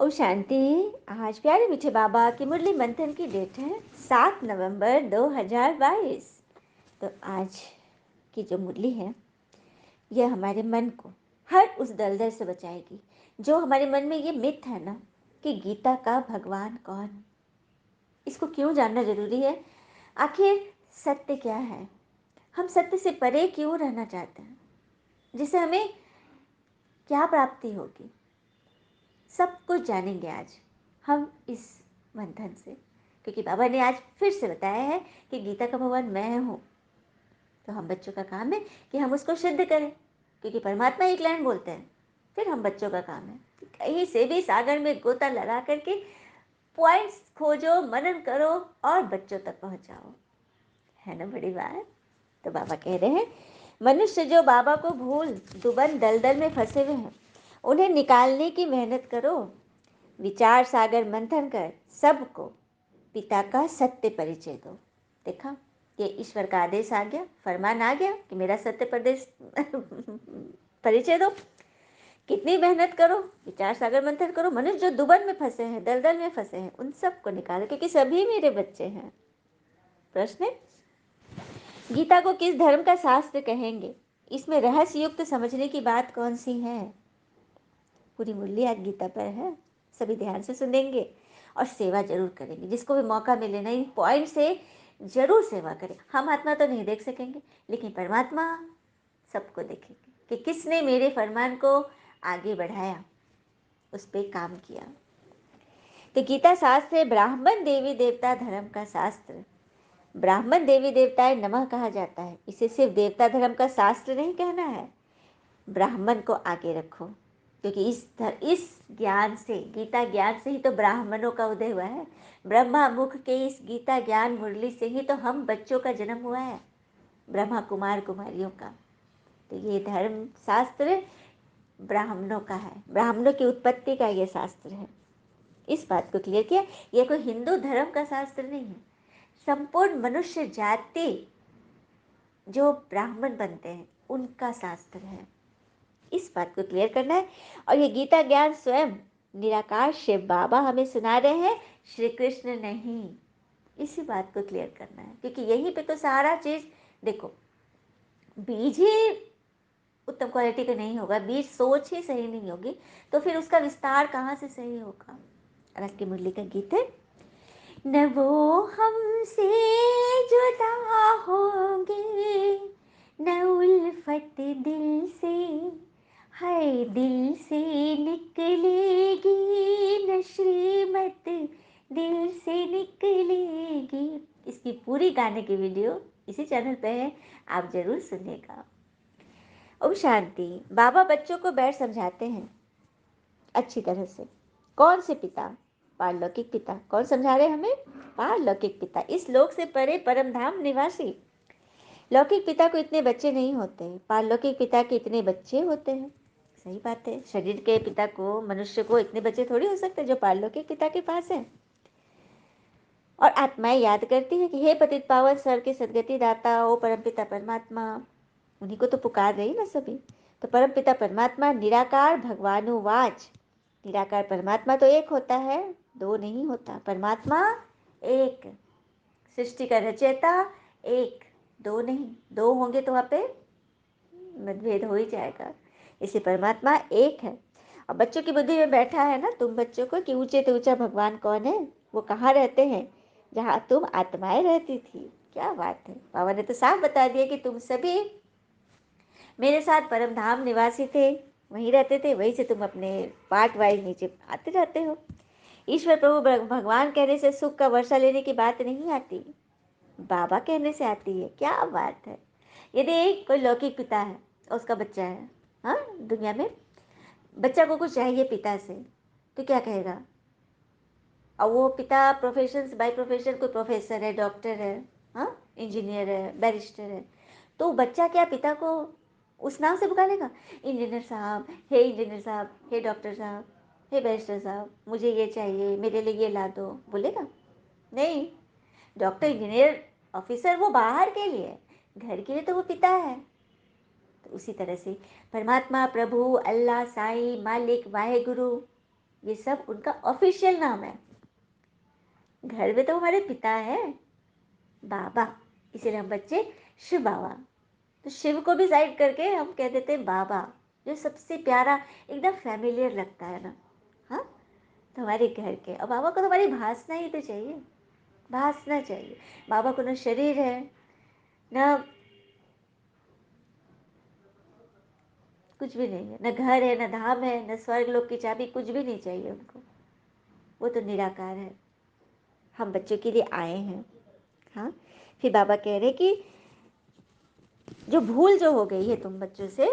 ओम शांति। आज प्यारे मीठे बाबा की मुरली मंथन की डेट है 7 नवंबर 2022। तो आज की जो मुरली है यह हमारे मन को हर उस दलदल से बचाएगी जो हमारे मन में ये मिथ है ना कि गीता का भगवान कौन। इसको क्यों जानना जरूरी है? आखिर सत्य क्या है? हम सत्य से परे क्यों रहना चाहते हैं? जिससे हमें क्या प्राप्ति होगी? सब कुछ जानेंगे आज हम इस मंथन से, क्योंकि बाबा ने आज फिर से बताया है कि गीता का भगवान मैं हूँ। तो हम बच्चों का काम है कि हम उसको सिद्ध करें, क्योंकि परमात्मा एक लाइन बोलते हैं। फिर हम बच्चों का काम है कि कहीं से भी सागर में गोता लगा करके पॉइंट्स खोजो, मनन करो और बच्चों तक पहुंचाओ। है ना बड़ी बात? तो बाबा कह रहे हैं, मनुष्य जो बाबा को भूल दुबन दलदल में फंसे हुए हैं, उन्हें निकालने की मेहनत करो। विचार सागर मंथन कर सबको पिता का सत्य परिचय दो। देखा, ये ईश्वर का आदेश आ गया, फरमान आ गया कि मेरा सत्य प्रदेश परिचय दो। कितनी मेहनत करो, विचार सागर मंथन करो। मनुष्य जो दुबन में फंसे हैं, दलदल में फंसे हैं, उन सबको निकालो, क्योंकि सभी मेरे बच्चे हैं। प्रश्न है, गीता को किस धर्म का शास्त्र कहेंगे? इसमें रहस्य युक्त समझने की बात कौन सी है? पूरी मुरली आज गीता पर है, सभी ध्यान से सुनेंगे और सेवा जरूर करेंगे। जिसको भी मौका मिले ना, इन पॉइंट से जरूर सेवा करें। हम आत्मा तो नहीं देख सकेंगे, लेकिन परमात्मा सबको देखेंगे कि किसने मेरे फरमान को आगे बढ़ाया, उस पर काम किया। तो गीता शास्त्र है ब्राह्मण देवी देवता धर्म का शास्त्र। ब्राह्मण देवी देवताएं नमः कहा जाता है। इसे सिर्फ देवता धर्म का शास्त्र नहीं कहना है, ब्राह्मण को आगे रखो, क्योंकि इस ज्ञान से, गीता ज्ञान से ही तो ब्राह्मणों का उदय हुआ है। ब्रह्मा मुख के इस गीता ज्ञान मुरली से ही तो हम बच्चों का जन्म हुआ है, ब्रह्मा कुमार कुमारियों का। तो ये धर्म शास्त्र ब्राह्मणों का है, ब्राह्मणों की उत्पत्ति का ये शास्त्र है। इस बात को क्लियर किया। ये कोई हिंदू धर्म का शास्त्र नहीं है, संपूर्ण मनुष्य जाति जो ब्राह्मण बनते हैं उनका शास्त्र है। इस बात को क्लियर करना है। और ये गीता ज्ञान स्वयं निराकार शिव बाबा हमें सुना रहे हैं, श्री कृष्ण नहीं। इसी बात को क्लियर करना है, क्योंकि यहीं पे तो सारा चीज देखो। बीज ही उत्तम क्वालिटी का नहीं होगा, बीज सोच ही सही नहीं होगी, तो फिर उसका विस्तार कहाँ से सही होगा? और आज की मुरली का गीत है, न वो हमसे जुदा होंगे, न उल्फत दिल से, हाय दिल से निकलेगी, न श्रीमत दिल से निकलेगी। इसकी पूरी गाने की वीडियो इसी चैनल पे है, आप जरूर सुनिएगा। ओम शांति। बाबा बच्चों को बैठ समझाते हैं अच्छी तरह से। कौन से पिता? पारलौकिक पिता। कौन समझा रहे हमें? पारलौकिक पिता, इस लोक से परे परम धाम निवासी। लौकिक पिता को इतने बच्चे नहीं होते, पारलौकिक पिता के इतने बच्चे होते हैं। सही बात है, शरीर के पिता को, मनुष्य को इतने बच्चे थोड़ी हो सकते जो पारलौकिक पिता के पास है। और आत्माएं याद करती है कि हे पतित पावन सर के सदगति दाता, ओ परमपिता परमात्मा। उन्हीं को तो पुकार रही ना सभी। तो परमपिता परमात्मा निराकार भगवानुवाच। निराकार परमात्मा तो एक होता है, दो नहीं होता। परमात्मा एक, सृष्टि का रचयिता एक, दो नहीं। दो होंगे तो वहाँ पे मतभेद हो ही जाएगा। इसे परमात्मा एक है। और बच्चों की बुद्धि में बैठा है ना तुम बच्चों को कि ऊंचे से ऊंचा भगवान कौन है? वो कहाँ रहते हैं? जहाँ तुम आत्माएं रहती थी। क्या बात है, बाबा ने तो साफ बता दिया कि तुम सभी मेरे साथ परम धाम निवासी थे, वहीं रहते थे, वहीं से तुम अपने पार्ट वाइज नीचे आते जाते हो। ईश्वर प्रभु भगवान कहने से सुख का वर्षा लेने की बात नहीं आती, बाबा कहने से आती है। क्या बात है। यदि कोई लौकिक पिता है और उसका बच्चा है, हाँ, दुनिया में बच्चा को कुछ चाहिए पिता से, तो क्या कहेगा? और वो पिता प्रोफेशन, बाय प्रोफेशन कोई प्रोफेसर है, डॉक्टर है, हाँ, इंजीनियर है, बैरिस्टर है, तो बच्चा क्या पिता को उस नाम से पुकारेगा? इंजीनियर साहब, हे इंजीनियर साहब, हे डॉक्टर साहब, हे बैरिस्टर साहब, मुझे ये चाहिए, मेरे लिए ये ला दो, बोलेगा? नहीं। डॉक्टर, इंजीनियर, ऑफिसर वो बाहर के लिए, घर के लिए तो वो पिता है। तो उसी तरह से परमात्मा, प्रभु, अल्लाह, साईं, मालिक, वाहे गुरु, ये सब उनका ऑफिशियल नाम है। घर में तो हमारे पिता है, बाबा, इसीलिए हम बच्चे शिव बाबा। तो शिव को भी साइड करके हम कह देते हैं बाबा, जो सबसे प्यारा, एकदम फैमिलियर लगता है ना। हाँ, तो हमारे घर के, और बाबा को तो हमारी भासना ही तो चाहिए, भासना चाहिए। बाबा को ना शरीर है, ना कुछ भी नहीं है, न घर है, न धाम है, न स्वर्ग लोक की चाबी, कुछ भी नहीं चाहिए उनको। वो तो निराकार है, हम बच्चों के लिए आए हैं। हाँ, फिर बाबा कह रहे कि जो भूल जो हो गई है तुम बच्चों से,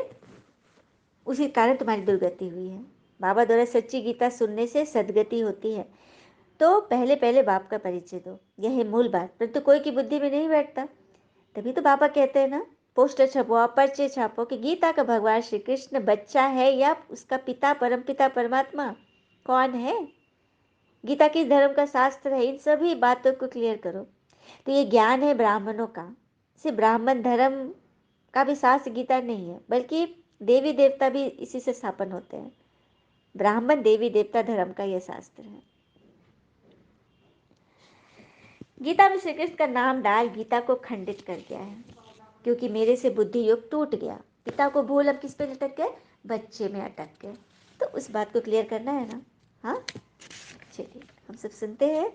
उसी कारण तुम्हारी दुर्गति हुई है। बाबा द्वारा सच्ची गीता सुनने से सदगति होती है। तो पहले पहले बाप का परिचय दो, यह है मूल बात, परंतु कोई की बुद्धि में नहीं बैठता। तभी तो बाबा कहते हैं ना, पोस्टर छपवाओ, पर्चे छापो कि गीता का भगवान श्री कृष्ण बच्चा है या उसका पिता परमपिता परमात्मा कौन है, गीता किस धर्म का शास्त्र है, इन सभी बातों को क्लियर करो। तो ये ज्ञान है ब्राह्मणों का, सिर्फ ब्राह्मण धर्म का भी शास्त्र गीता नहीं है, बल्कि देवी देवता भी इसी से स्थापन होते हैं। ब्राह्मण देवी देवता धर्म का यह शास्त्र है। गीता में श्री कृष्ण का नाम डाल गीता को खंडित कर गया है, क्योंकि मेरे से बुद्धि योग टूट गया। पिता को भूल अब किस पे अटक गए, बच्चे में अटक गए। तो उस बात को क्लियर करना है ना। हाँ, चलिए हम सब सुनते हैं।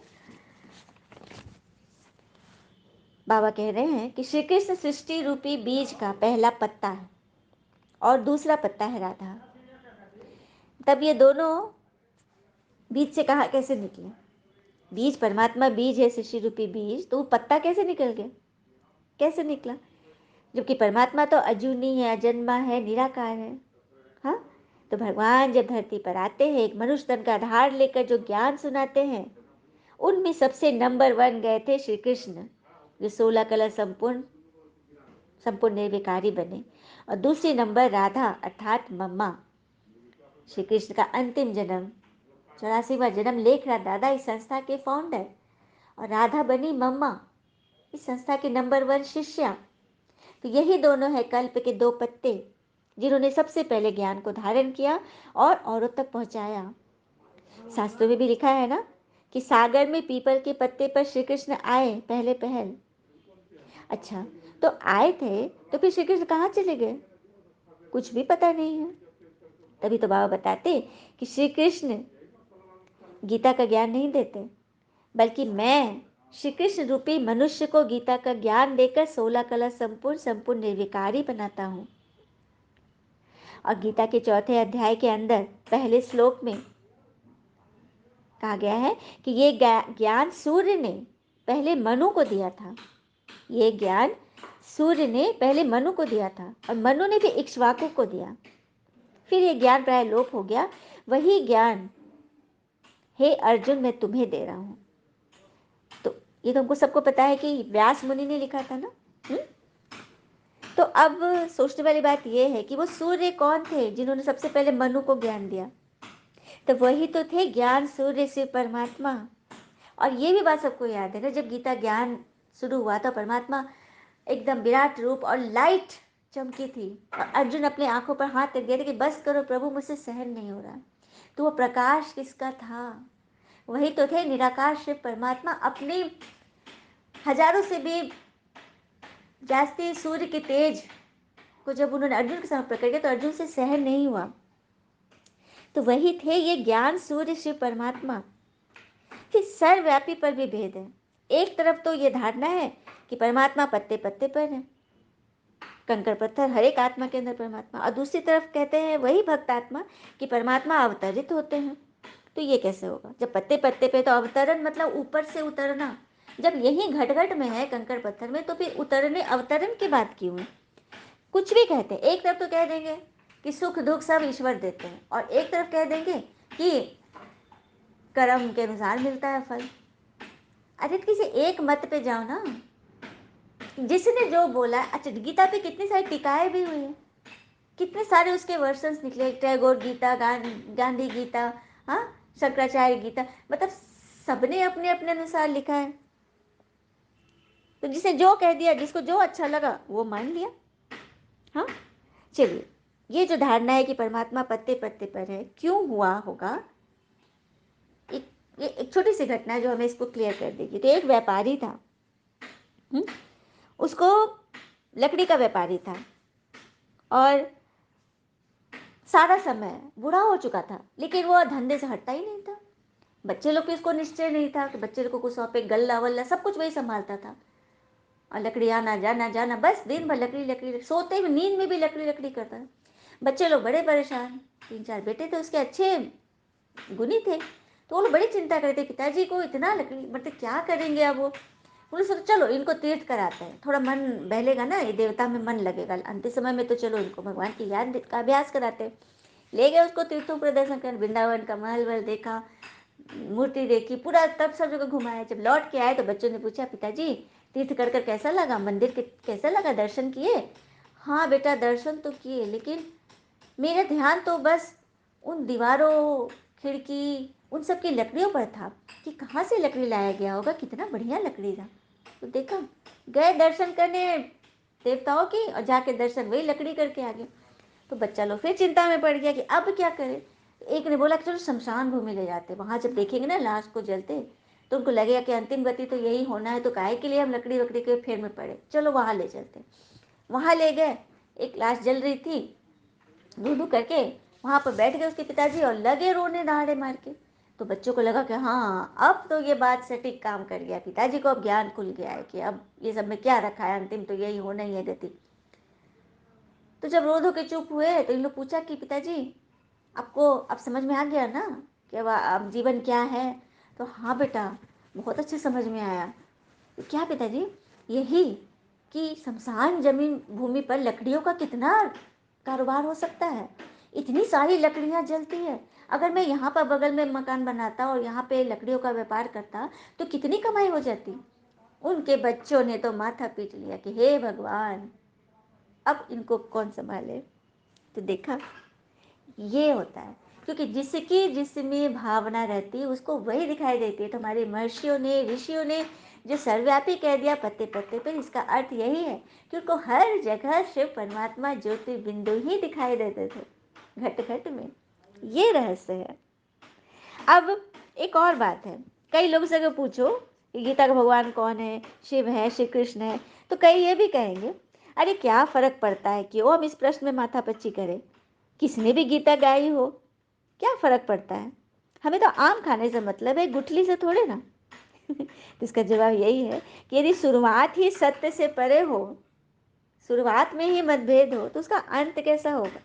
बाबा कह रहे हैं कि श्री कृष्ण सृष्टि रूपी बीज का पहला पत्ता है और दूसरा पत्ता है राधा। तब ये दोनों बीज से कहा कैसे निकले, बीज परमात्मा बीज है, सृष्टि रूपी बीज, तो वो पत्ता कैसे निकल गया, कैसे निकला, जबकि परमात्मा तो अजूनी है, अजन्मा है, निराकार है। हाँ, तो भगवान जब धरती पर आते हैं, एक मनुष्य तन का आधार लेकर जो ज्ञान सुनाते हैं, उनमें सबसे नंबर 1 गए थे श्री कृष्ण, जो 16 कला संपूर्ण संपूर्ण निर्विकारी बने। और दूसरी नंबर राधा अर्थात मम्मा, श्री कृष्ण का अंतिम जन्म, 84वां जन्म लेख रहा दादा इस संस्था के फाउंडर, और राधा बनी मम्मा, इस संस्था के नंबर 1 शिष्या। तो यही दोनों है कल्प के 2 पत्ते, जिन्होंने सबसे पहले ज्ञान को धारण किया और औरों तक पहुंचाया। शास्त्रों में भी लिखा है ना कि सागर में पीपल के पत्ते पर श्री कृष्ण आए पहले पहल। अच्छा, तो आए थे तो फिर श्री कृष्ण कहाँ चले गए, कुछ भी पता नहीं है। तभी तो बाबा बताते कि श्री कृष्ण गीता का ज्ञान नहीं देते, बल्कि मैं श्री कृष्ण रूपी मनुष्य को गीता का ज्ञान देकर 16 कला संपूर्ण संपूर्ण निर्विकारी बनाता हूँ। और गीता के 4थे अध्याय के अंदर पहले श्लोक में कहा गया है कि ये ज्ञान सूर्य ने पहले मनु को दिया था, ये ज्ञान सूर्य ने पहले मनु को दिया था, और मनु ने फिर इक्ष्वाकु को दिया, फिर ये ज्ञान प्राय लोप हो गया। वही ज्ञान हे अर्जुन मैं तुम्हें दे रहा हूं। तो ये तो हमको सबको पता है कि व्यास मुनि ने लिखा था ना। तो अब सोचने वाली बात यह है कि वो सूर्य कौन थे जिन्होंने सबसे पहले मनु को ज्ञान दिया, तो वही तो थे ज्ञान सूर्य शिव परमात्मा। और ये भी बात सबको याद है ना, जब गीता ज्ञान शुरू हुआ था, परमात्मा एकदम विराट रूप और लाइट चमकी थी, और अर्जुन अपने आंखों पर हाथ रख दिया था कि बस करो प्रभु, मुझसे सहन नहीं हो रहा। तो वो प्रकाश किसका था, वही तो थे निराकार शिव परमात्मा। अपने हजारों से भी जास्ती सूर्य के तेज को जब उन्होंने अर्जुन के सामने प्रकट किया तो अर्जुन से सहन नहीं हुआ। तो वही थे ये ज्ञान सूर्य शिव परमात्मा। फिर सर्वव्यापी पर भी भेद है। एक तरफ तो ये धारणा है कि परमात्मा पत्ते पत्ते पर है, कंकड़ पत्थर हर एक आत्मा के अंदर परमात्मा, और दूसरी तरफ कहते हैं वही भक्त आत्मा कि परमात्मा अवतरित होते हैं। तो ये कैसे होगा, जब पत्ते पत्ते पे तो अवतरण मतलब ऊपर से उतरना, जब यही घट घट में है कंकड़ पत्थर में, तो फिर उतरने अवतरण की बात क्यों है। कुछ भी कहते हैं, एक तरफ तो कह देंगे कि सुख दुख सब ईश्वर देते हैं, और एक तरफ कह देंगे कि कर्म के अनुसार मिलता है फल। अरे किसी एक मत पे जाओ ना, जिसने जो बोला। अच्छा, गीता पे कितनी सारी टीकाएं भी हुई हैं, कितने सारे उसके वर्षन्स निकले, टैगोर गीता, गांधी गीता, हाँ, शंकराचार्य गीता, मतलब सबने अपने अपने अनुसार लिखा है। तो जिसे जो कह दिया, जिसको जो अच्छा लगा वो मान लिया। हाँ, चलिए, ये जो धारणा है कि परमात्मा पत्ते पत्ते पर है, क्यों हुआ होगा, ये एक छोटी सी घटना है जो हमें इसको क्लियर कर देगी। तो एक व्यापारी था, हुँ? उसको लकड़ी का व्यापारी था और सारा समय बूढ़ा हो चुका था, लेकिन वो धंधे से हटता ही नहीं था। बच्चे लोग को इसको निश्चय नहीं था कि बच्चे लोग को कुछ सौंपे, गल्ला-वल्ला सब कुछ वही सँभालता था। और लकड़ी आना, जाना, जाना, बस दिन भर लकड़ी, लकड़ी, सोते में नींद में भी लकड़ी, लकड़ी करता है। बच्चे लोग बड़े परेशान, 3-4 बेटे थे उसके, अच्छे गुणी थे। तो वो लोग बड़ी चिंता करते, पिताजी को इतना लकड़ी, मतलब क्या करेंगे अब वो? उन्होंने सोचा चलो इनको तीर्थ कराते हैं, थोड़ा मन बहलेगा ना, ये देवता में मन लगेगा, अंतिम समय में तो चलो इनको भगवान की याद का अभ्यास कराते हैं। ले गए उसको तीर्थों प्रदर्शन कर, वृंदावन का महल वहल देखा, मूर्ति देखी, पूरा तब सब जगह घुमाया। जब लौट के आए तो बच्चों ने पूछा, पिताजी तीर्थ कर कैसा लगा, मंदिर के कैसा लगा, दर्शन किए? हाँ बेटा दर्शन तो किए, लेकिन मेरा ध्यान तो बस उन दीवारों, खिड़की, उन सब की लकड़ियों पर था कि कहाँ से लकड़ी लाया गया होगा, कितना बढ़िया लकड़ी था। तो देखा, गए दर्शन करने देवताओं की और जाके दर्शन वही लकड़ी करके आ गए। तो बच्चा लोग फिर चिंता में पड़ गया कि अब क्या करें। एक ने बोला कि चलो शमशान भूमि ले जाते, वहां जब देखेंगे ना लाश को जलते तो उनको लगेगा कि अंतिम गति तो यही होना है, तो काहे के लिए हम लकड़ी वकड़ी के फेर में पड़े, चलो वहां ले चलते। वहां ले गए, एक लाश जल रही थी, धू धू करके वहां पर बैठ गए उसके पिताजी और लगे रोने दहाड़े मार के। तो बच्चों को लगा कि हाँ अब तो ये बात सटीक काम कर गया, पिताजी को अब ज्ञान खुल गया है कि अब ये सब में क्या रखा है, अंतिम तो यही होना ही है गति। तो जब रो धो के चुप हुए तो इन लोग पूछा कि पिताजी आपको अब समझ में आ गया ना कि अब जीवन क्या है? तो हाँ बेटा, बहुत अच्छे समझ में आया। तो क्या पिताजी? यही कि शमशान जमीन भूमि पर लकड़ियों का कितना कारोबार हो सकता है, इतनी सारी लकड़ियां जलती है। अगर मैं यहाँ पर बगल में मकान बनाता और यहाँ पे लकड़ियों का व्यापार करता तो कितनी कमाई हो जाती। उनके बच्चों ने तो माथा पीट लिया कि हे भगवान, अब इनको कौन संभाले। तो देखा, ये होता है, क्योंकि जिसकी जिसमें भावना रहती है उसको वही दिखाई देती है। तो हमारे महर्षियों ने, ऋषियों ने जो सर्वव्यापी कह दिया पत्ते पत्ते पर, इसका अर्थ यही है कि उनको हर जगह शिव परमात्मा ज्योति बिंदु ही दिखाई देते थे, घट घट में। ये रहस्य है। अब एक और बात है, कई लोगों से अगर पूछो कि गीता का भगवान कौन है, शिव है, श्री कृष्ण है, तो कई ये भी कहेंगे अरे क्या फर्क पड़ता है, क्यों हम इस प्रश्न में माथापच्ची करें, किसने भी गीता गाई हो, क्या फर्क पड़ता है, हमें तो आम खाने से मतलब है, गुठली से थोड़े ना। तो इसका जवाब यही है कि यदि शुरुआत ही सत्य से परे हो, शुरुआत में ही मतभेद हो, तो उसका अंत कैसा होगा।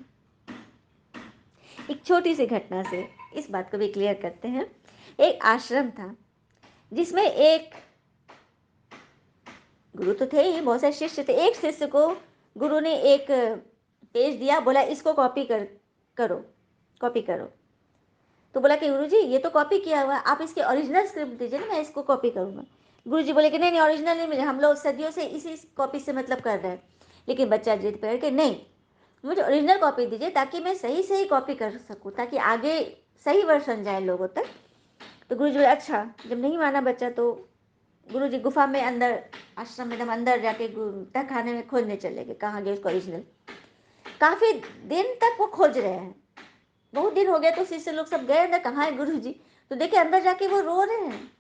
एक छोटी सी घटना से इस बात को भी क्लियर करते हैं। एक आश्रम था जिसमें एक गुरु तो थे ही, बहुत सारे शिष्य थे। एक शिष्य को गुरु ने एक पेज दिया, बोला इसको करो, कॉपी करो। तो बोला कि गुरुजी ये तो कॉपी किया हुआ है, आप इसके ओरिजिनल स्क्रिप्ट दीजिए ना, मैं इसको कॉपी करूँगा। गुरुजी बोले कि नहीं नहीं, ओरिजिनल नहीं मिले, हम लोग सदियों से इसी कॉपी से मतलब कर रहे हैं। लेकिन बच्चा जिद पकड़ के, नहीं मुझे ओरिजिनल कॉपी दीजिए ताकि मैं सही सही कॉपी कर सकूँ, ताकि आगे सही वर्षन जाए लोगों तक। तो गुरुजी बोले अच्छा। जब नहीं माना बच्चा तो गुरुजी गुफा में अंदर, आश्रम में एकदम अंदर जाके तहखाने में खोजने चले गए, कहाँ गए उसका ओरिजिनल। काफ़ी दिन तक वो खोज रहे हैं, बहुत दिन हो गया। तो शिष्य लोग सब गए अंदर, कहाँ है गुरुजी, तो देखे अंदर जाके वो रो रहे हैं।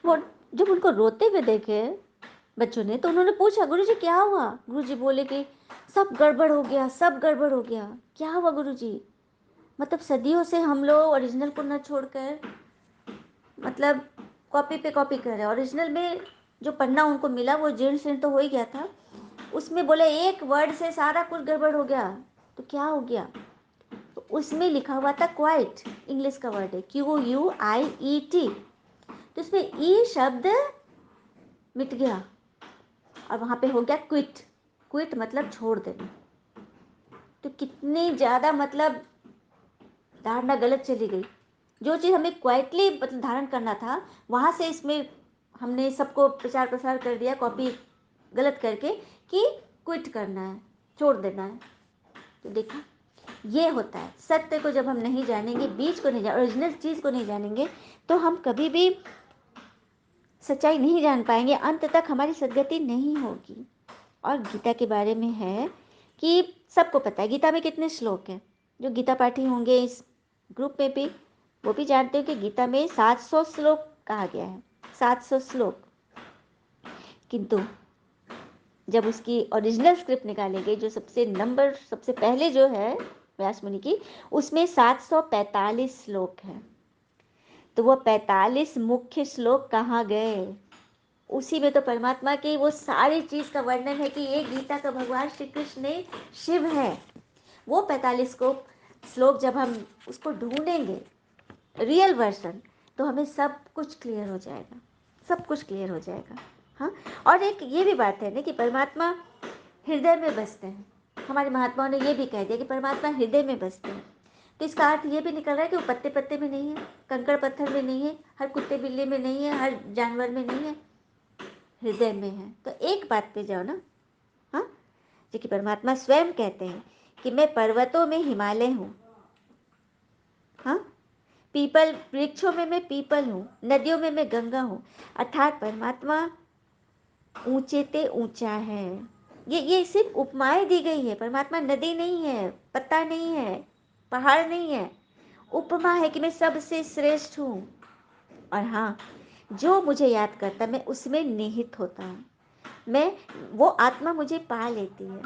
वो जब उनको रोते हुए देखे बच्चों ने, तो उन्होंने पूछा गुरुजी क्या हुआ। गुरुजी बोले कि सब गड़बड़ हो गया, सब गड़बड़ हो गया। क्या हुआ गुरुजी? मतलब सदियों से हम लोग ओरिजिनल को न छोड़कर मतलब कॉपी पे कॉपी कर रहे हैं। ओरिजिनल में जो पन्ना उनको मिला वो जीर्ण शीर्ण तो हो ही गया था, उसमें बोले एक वर्ड से सारा कुछ गड़बड़ हो गया। तो क्या हो गया? तो उसमें लिखा हुआ था क्वाइट, इंग्लिश का वर्ड है QUIET। तो इसमें ई शब्द मिट गया और वहां पे हो गया क्विट। क्विट मतलब छोड़ देना। तो कितनी ज़्यादा मतलब धारणा गलत चली गई। जो चीज़ हमें क्वाइटली मतलब धारण करना था, वहाँ से इसमें हमने सबको प्रचार प्रसार कर दिया कॉपी गलत करके कि क्विट करना है, छोड़ देना है। तो देखा, ये होता है। सत्य को जब हम नहीं जानेंगे, बीज को नहीं जान, ओरिजिनल चीज़ को नहीं जानेंगे, तो हम कभी भी सच्चाई नहीं जान पाएंगे, अंत तक हमारी सदगति नहीं होगी। और गीता के बारे में है कि सबको पता है गीता में कितने श्लोक हैं। जो गीता पाठी होंगे इस ग्रुप में भी, वो भी जानते हो कि गीता में 700 श्लोक कहा गया है, 700 श्लोक। किंतु जब उसकी ओरिजिनल स्क्रिप्ट निकाली गई, जो सबसे पहले जो है व्यास मुनि की, उसमें 745 श्लोक हैं। तो वो 45 मुख्य श्लोक कहाँ गए? उसी में तो परमात्मा की वो सारी चीज का वर्णन है कि ये गीता का भगवान श्री कृष्ण ने शिव है। वो 45 को श्लोक जब हम उसको ढूंढेंगे रियल वर्सन, तो हमें सब कुछ क्लियर हो जाएगा, सब कुछ क्लियर हो जाएगा। हाँ, और एक ये भी बात है ना कि परमात्मा हृदय में बसते हैं। हमारे महात्माओं ने ये भी कह दिया कि परमात्मा हृदय में बसते हैं। तो इसका अर्थ ये भी निकल रहा है कि वो पत्ते पत्ते में नहीं है, कंकड़ पत्थर में नहीं है, हर कुत्ते बिल्ली में नहीं है, हर जानवर में नहीं है, हृदय में है। तो एक बात पे जाओ ना। हाँ, जो कि परमात्मा स्वयं कहते हैं कि मैं पर्वतों में हिमालय हूँ। हाँ, पीपल वृक्षों में मैं पीपल हूँ, नदियों में मैं गंगा हूँ। अर्थात परमात्मा ऊंचे ते ऊंचा है। ये सिर्फ उपमाएं दी गई है। परमात्मा नदी नहीं है, पत्ता नहीं है, पहाड़ नहीं है। उपमा है कि मैं सबसे श्रेष्ठ हूँ। और हाँ, जो मुझे याद करता मैं उसमें निहित होता हूँ। मैं वो आत्मा मुझे पा लेती है।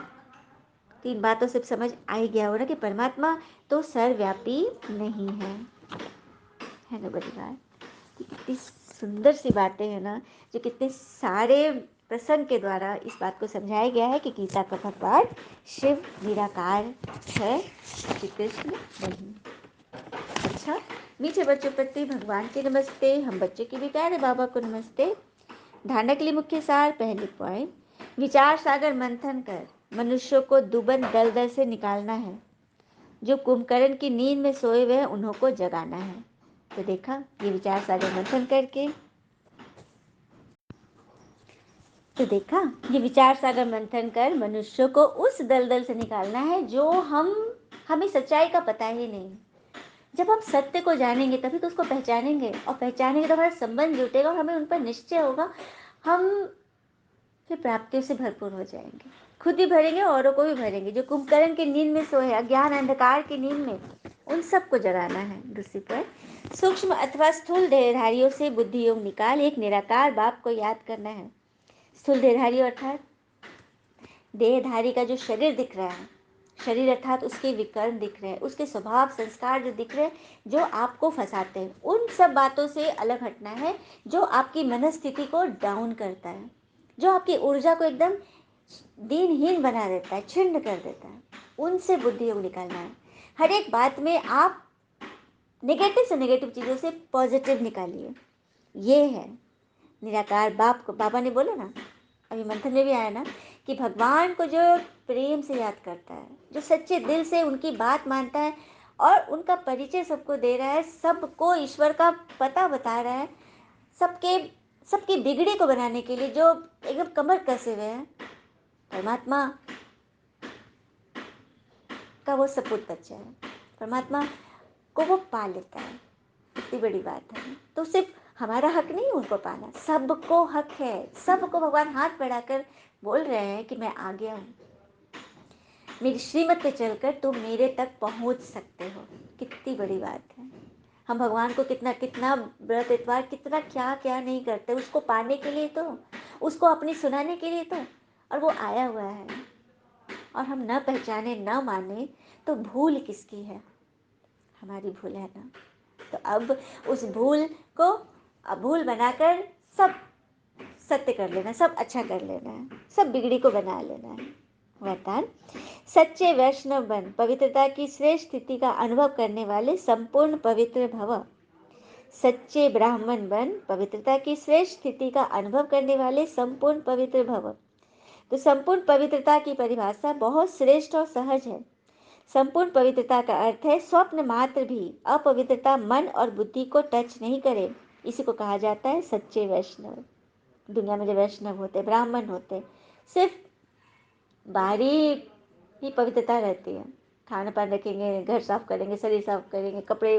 तो इन बातों से समझ आ ही गया हो ना कि परमात्मा तो सर्वव्यापी नहीं है ना बड़ी बात। कितनी सुंदर सी बातें हैं ना, जो कितने सारे प्रसंग के द्वारा इस बात को समझाया गया है कि गीता का भगवान शिव निराकार है, श्री कृष्ण नहीं। अच्छा, मीठे बच्चों प्रति भगवान के नमस्ते, हम बच्चों की भी प्यारे बाबा को नमस्ते। धारणा के लिए मुख्य सार, पहली पॉइंट, विचार सागर मंथन कर मनुष्यों को दुबन दलदल से निकालना है। जो कुंभकर्ण की नींद में सोए हुए हैं उन्हों को जगाना है। तो देखा, ये विचार सागर मंथन करके, तो देखा ये विचार सागर मंथन कर मनुष्यों को उस दलदल से निकालना है जो हमें सच्चाई का पता ही नहीं। जब हम सत्य को जानेंगे तभी तो उसको पहचानेंगे, और पहचानेंगे तो हमारा संबंध जुटेगा और हमें उन पर निश्चय होगा। हम फिर प्राप्तियों से भरपूर हो जाएंगे, खुद भी भरेंगे औरों को भी भरेंगे। जो कुंभकर्ण की नींद में सोए, अज्ञान अंधकार की नींद में, उन सबको जगाना है। दूसरी पर, सूक्ष्म अथवा स्थूल देहधारियों से बुद्धि योग निकाल एक निराकार बाप को याद करना है। स्थूल देहधारी अर्थात देहधारी का जो शरीर दिख रहा है, शरीर अर्थात उसके विकर्ण दिख रहे हैं, उसके स्वभाव संस्कार जो दिख रहे हैं, जो आपको फंसाते हैं, उन सब बातों से अलग हटना है। जो आपकी मनस्थिति को डाउन करता है, जो आपकी ऊर्जा को एकदम दीनहीन बना देता है, छिन्न कर देता है, उनसे बुद्धि योग निकालना है। हर एक बात में आप नेगेटिव से नेगेटिव चीज़ों से पॉजिटिव निकालिए। ये है निराकार बाप को। बाबा ने बोला ना, अभी मंथन में भी आया ना, कि भगवान को जो प्रेम से याद करता है, जो सच्चे दिल से उनकी बात मानता है और उनका परिचय सबको दे रहा है, सबको ईश्वर का पता बता रहा है, सबके सबकी बिगड़ी को बनाने के लिए जो एकदम कमर कसे हुए हैं, परमात्मा का वो सपूत बच्चा है। परमात्मा को वो पा लेता है। इतनी बड़ी बात है। तो सिर्फ हमारा हक नहीं उनको पाना, सबको हक है। सबको भगवान हाथ बढ़ाकर बोल रहे हैं कि मैं आ गया हूँ, मेरी श्रीमत पे चलकर तुम मेरे तक पहुँच सकते हो। कितनी बड़ी बात है। हम भगवान को कितना कितना व्रत इतवार, कितना क्या क्या नहीं करते उसको पाने के लिए, तो उसको अपनी सुनाने के लिए, तो और वो आया हुआ है। और हम न पहचाने न माने तो भूल किसकी है? हमारी भूल है ना। तो अब उस भूल को भूल बनाकर सब सत्य कर लेना, सब अच्छा कर लेना है, सब बिगड़ी को बना लेना है। वरदान, सच्चे वैष्णव बन पवित्रता की श्रेष्ठ स्थिति का अनुभव करने वाले संपूर्ण पवित्र भव। सच्चे ब्राह्मण बन पवित्रता की श्रेष्ठ स्थिति का अनुभव करने वाले संपूर्ण पवित्र भव। तो संपूर्ण पवित्रता की परिभाषा बहुत श्रेष्ठ और सहज है। संपूर्ण पवित्रता का अर्थ है स्वप्न मात्र भी अपवित्रता मन और बुद्धि को टच नहीं करे। इसी को कहा जाता है सच्चे वैष्णव। दुनिया में जो वैष्णव होते, ब्राह्मण होते, सिर्फ बाहरी ही पवित्रता रहती है। खाना पान रखेंगे, घर साफ करेंगे, शरीर साफ करेंगे, कपड़े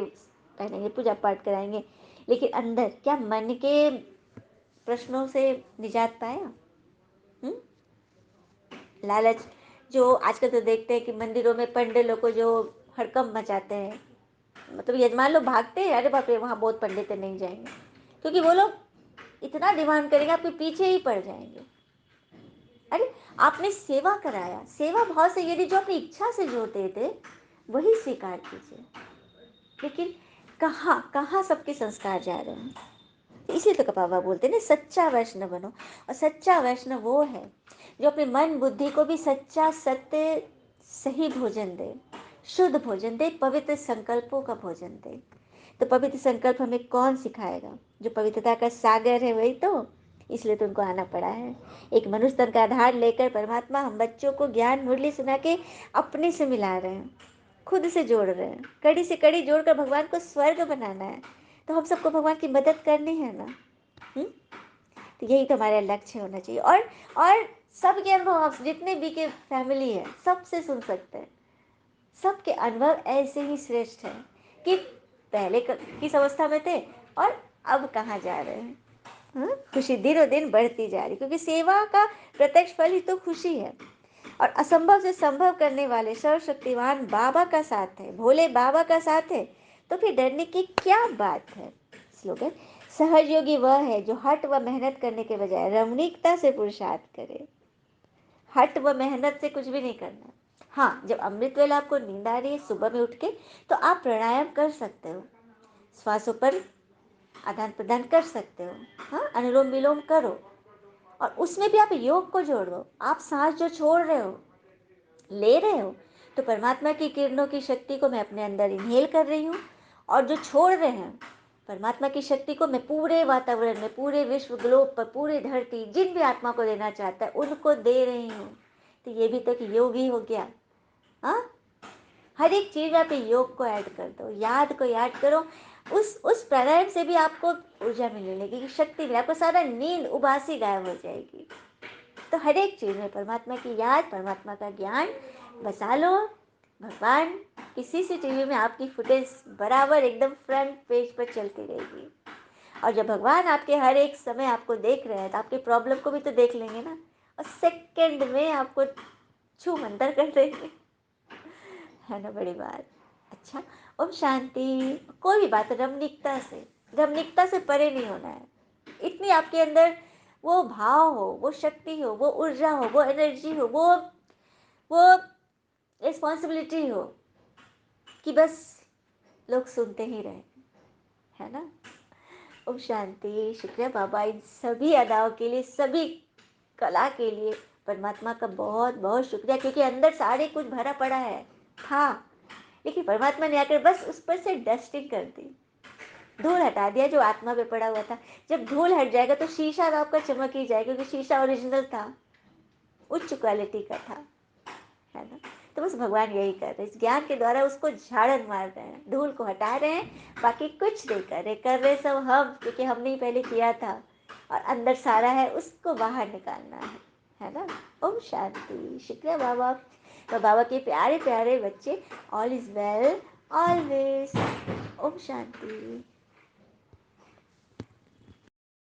पहनेंगे, पूजा पाठ कराएंगे, लेकिन अंदर क्या मन के प्रश्नों से निजात पाया? लालच जो आजकल तो देखते हैं कि मंदिरों में पंडितों को जो हड़कंप मचाते हैं, मतलब यजमान लोग भागते हैं, अरे बाप रे वहाँ बहुत पंडित है, नहीं जाएंगे, क्योंकि वो लोग इतना डिमांड करेंगे आपके पीछे ही पड़ जाएंगे। अरे आपने सेवा कराया, सेवा भाव से यदि जो अपनी इच्छा से जोड़ते थे वही स्वीकार कीजिए। लेकिन कहाँ कहाँ सबके संस्कार जा रहे हैं। तो इसलिए तो कपावा बोलते हैं ना, सच्चा वैष्णव बनो। और सच्चा वैष्णव वो है जो अपने मन बुद्धि को भी सच्चा सत्य सही भोजन दे, शुद्ध भोजन दे, पवित्र संकल्पों का भोजन दे। तो पवित्र संकल्प हमें कौन सिखाएगा? जो पवित्रता का सागर है वही तो। इसलिए तो उनको आना पड़ा है। एक मनुष्य तन का आधार लेकर परमात्मा हम बच्चों को ज्ञान मुरली सुना के अपने से मिला रहे हैं, खुद से जोड़ रहे हैं। कड़ी से कड़ी जोड़कर भगवान को स्वर्ग बनाना है। तो हम सबको भगवान की मदद करनी है ना। तो यही तो हमारा लक्ष्य होना चाहिए। और सबके अनुभव आप जितने भी के फैमिली है सबसे सुन सकते हैं। सबके अनुभव ऐसे ही श्रेष्ठ है कि पहले किस अवस्था में थे और अब कहाँ जा रहे हैं। खुशी दिनों दिन बढ़ती जा रही, क्योंकि सेवा का प्रत्यक्ष फल ही तो खुशी है। और असंभव से संभव करने वाले सर्वशक्तिवान बाबा का साथ है, भोले बाबा का साथ है, तो फिर डरने की क्या बात है। स्लोगन, सहयोगी वह है जो हट व मेहनत करने के बजाय रमणीकता से पुरुषार्थ करे। हट व मेहनत से कुछ भी नहीं करना। हाँ, जब अमृत वेला आपको नींद आ रही है सुबह में उठ के, तो आप प्राणायाम कर सकते हो, श्वासों पर आदान प्रदान कर सकते हो। हाँ, अनुलोम विलोम करो, और उसमें भी आप योग को जोड़ो। आप सांस जो छोड़ रहे हो, ले रहे हो, तो परमात्मा की किरणों की शक्ति को मैं अपने अंदर इनहेल कर रही हूँ, और जो छोड़ रहे हैं परमात्मा की शक्ति को मैं पूरे वातावरण में, पूरे विश्व ग्लोब पर, पूरे धरती जिन भी आत्मा को देना चाहता है उनको दे रही हूँ। तो ये भी तक योग ही हो गया। हाँ, हर एक चीज में आप योग को ऐड कर दो, याद को याद करो। उस प्राणायाम से भी आपको ऊर्जा मिलने लगेगी, शक्ति मिले, आपको सारा नींद उबासी गायब हो जाएगी। तो हर एक चीज में परमात्मा की याद, परमात्मा का ज्ञान बसा लो। भगवान की सीसीटीवी में आपकी फुटेज बराबर एकदम फ्रंट पेज पर चलती रहेगी। और जब भगवान आपके हर एक समय आपको देख रहे हैं तो आपके प्रॉब्लम को भी तो देख लेंगे ना, और सेकंड में आपको छू मंतर कर देंगे। है ना बड़ी बात। अच्छा, ओम शांति। कोई भी बात रमणीकता से परे नहीं होना है। इतनी आपके अंदर वो भाव हो, वो शक्ति हो, वो ऊर्जा हो, वो एनर्जी हो, वो रिस्पॉन्सिबिलिटी हो कि बस लोग सुनते ही रहे। है ना। ओम शांति। शुक्रिया बाबा इन सभी अदाओं के लिए, सभी कला के लिए परमात्मा का बहुत बहुत शुक्रिया, क्योंकि अंदर सारे कुछ भरा पड़ा है था, लेकिन परमात्मा ने आकर बस उस पर से डस्टिंग कर दी, धूल हटा दिया जो आत्मा पे पड़ा हुआ था। जब धूल हट जाएगा तो शीशा तो आपका चमक ही जाएगा, क्योंकि शीशा ओरिजिनल था, उच्च क्वालिटी का था। है ना। तो बस भगवान यही कर रहे हैं, इस ज्ञान के द्वारा उसको झाड़न मार रहे हैं, धूल को हटा रहे हैं, बाकी कुछ नहीं कर रहे सब हम, क्योंकि हमने ही पहले किया था, और अंदर सारा है उसको बाहर निकालना है ना। ओम शांति। शुक्रिया बाबा। तो बाबा के प्यारे प्यारे बच्चे, ऑल इज वेल ऑलवेज। ओम शांति।